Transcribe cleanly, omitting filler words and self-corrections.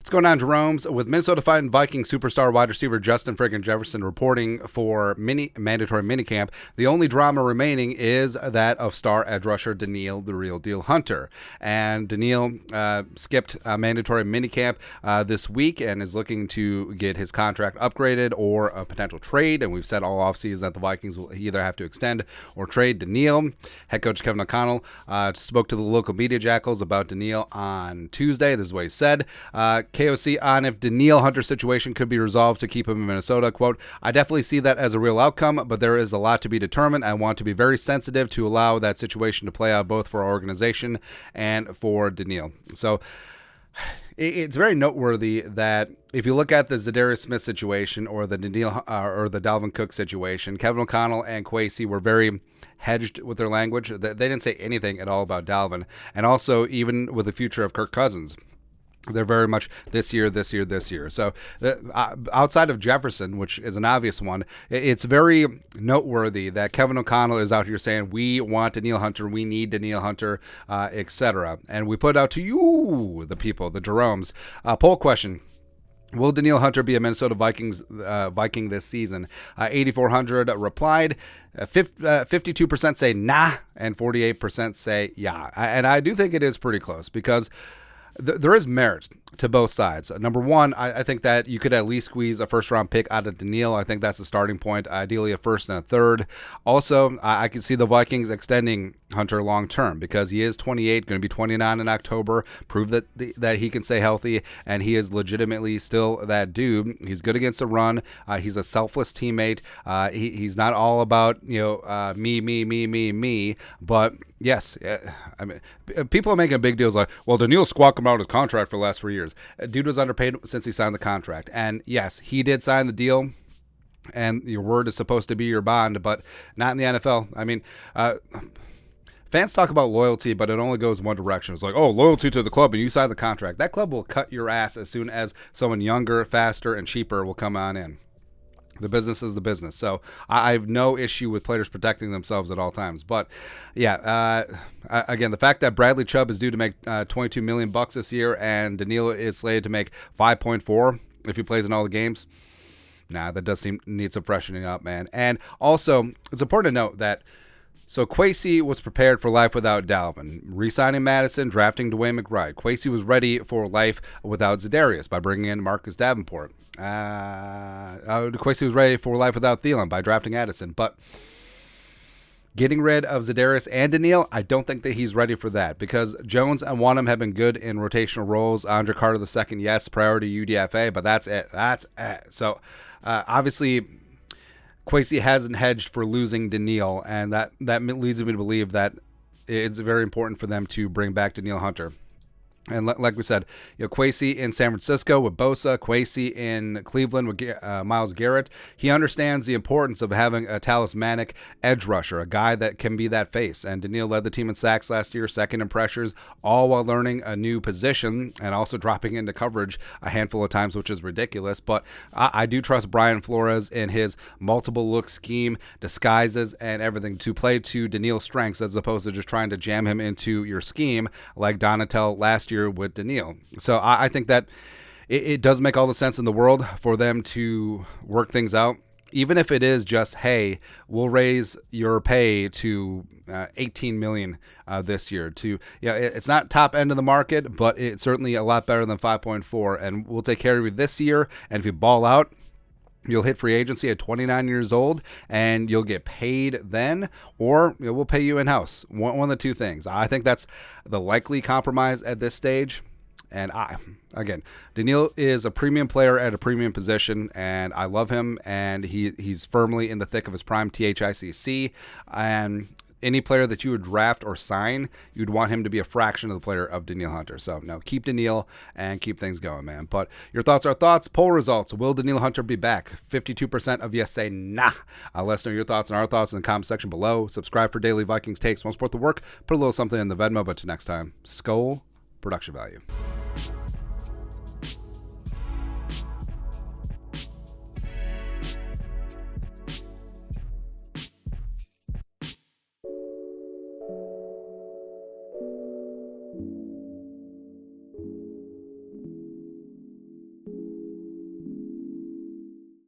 What's going on, Jeromes? With Minnesota Viking superstar wide receiver Justin friggin' Jefferson reporting for mandatory minicamp, the only drama remaining is that of star edge rusher Danielle "The Real Deal" Hunter. And Danielle skipped mandatory minicamp this week and is looking to get his contract upgraded or a potential trade. And we've said all offseason that the Vikings will either have to extend or trade Danielle. Head coach Kevin O'Connell spoke to the local media jackals about Danielle on Tuesday. This is what he said. KOC on if Danielle Hunter situation could be resolved to keep him in Minnesota. Quote, "I definitely see that as a real outcome, but there is a lot to be determined. I want to be very sensitive to allow that situation to play out both for our organization and for Danielle." So it's very noteworthy that if you look at the Zadarius Smith situation or the Danielle or the Dalvin Cook situation, Kevin O'Connell and Kwesi were very hedged with their language. They didn't say anything at all about Dalvin. And also, even with the future of Kirk Cousins, they're very much this year. So outside of Jefferson, which is an obvious one, it's very noteworthy that Kevin O'Connell is out here saying, we want Danielle Hunter, we need Danielle Hunter, etc. And we put out to you, the people, the Jeromes, poll question. Will Danielle Hunter be a Minnesota Viking this season? 8,400 replied. 52% say nah, and 48% say yeah. And I do think it is pretty close because there is merit to both sides. Number one, I think that you could at least squeeze a first-round pick out of Danielle. I think that's the starting point, ideally a first and a third. Also, I can see the Vikings extending Hunter long-term because he is 28, going to be 29 in October, prove that he can stay healthy, and he is legitimately still that dude. He's good against the run. He's a selfless teammate. He's not all about, me, but yes, I mean, people are making big deals like, well, Danielle squawked him out his contract for the last 3 years. Dude was underpaid since he signed the contract. And yes, he did sign the deal, and your word is supposed to be your bond, but not in the NFL. I mean, fans talk about loyalty, but it only goes one direction. It's like, oh, loyalty to the club, and you sign the contract. That club will cut your ass as soon as someone younger, faster, and cheaper will come on in. The business is the business. So I have no issue with players protecting themselves at all times. But yeah, again, the fact that Bradley Chubb is due to make $22 million this year and Danielle is slated to make 5.4 if he plays in all the games, that does need some freshening up, man. And also, it's important to note that so Kwesi was prepared for life without Dalvin, re-signing Madison, drafting DeWayne McBride. Kwesi was ready for life without Zadarius by bringing in Marcus Davenport. Kwesi was ready for life without Thielen by drafting Addison. But getting rid of Zadarius and Danielle, I don't think that he's ready for that because Jones and Wanham have been good in rotational roles. Andre Carter II, yes, priority UDFA, but that's it. So obviously, Kwesi hasn't hedged for losing Danielle, and that leads me to believe that it's very important for them to bring back Danielle Hunter. And like we said, Kwesi in San Francisco with Bosa, Kwesi in Cleveland with Myles Garrett. He understands the importance of having a talismanic edge rusher, a guy that can be that face. And Danielle led the team in sacks last year, second in pressures, all while learning a new position and also dropping into coverage a handful of times, which is ridiculous. But I do trust Brian Flores in his multiple look scheme, disguises, and everything to play to Danielle's strengths as opposed to just trying to jam him into your scheme like Donatel last year with Danielle. So I think that it does make all the sense in the world for them to work things out, even if it is just, hey, we'll raise your pay to $18 million this year. It's not top end of the market, but it's certainly a lot better than 5.4, and we'll take care of you this year. And if you ball out, you'll hit free agency at 29 years old, and you'll get paid then, or we'll pay you in-house. One of the two things. I think that's the likely compromise at this stage. And again, Danielle is a premium player at a premium position, and I love him, and he's firmly in the thick of his prime, THICC, and any player that you would draft or sign, you'd want him to be a fraction of the player of Danielle Hunter. So, no, keep Danielle and keep things going, man. But your thoughts are thoughts. Poll results. Will Danielle Hunter be back? 52% of yes say nah. Let us know your thoughts and our thoughts in the comment section below. Subscribe for daily Vikings takes. Want to support the work? Put a little something in the Venmo. But till next time, Skull Production Value.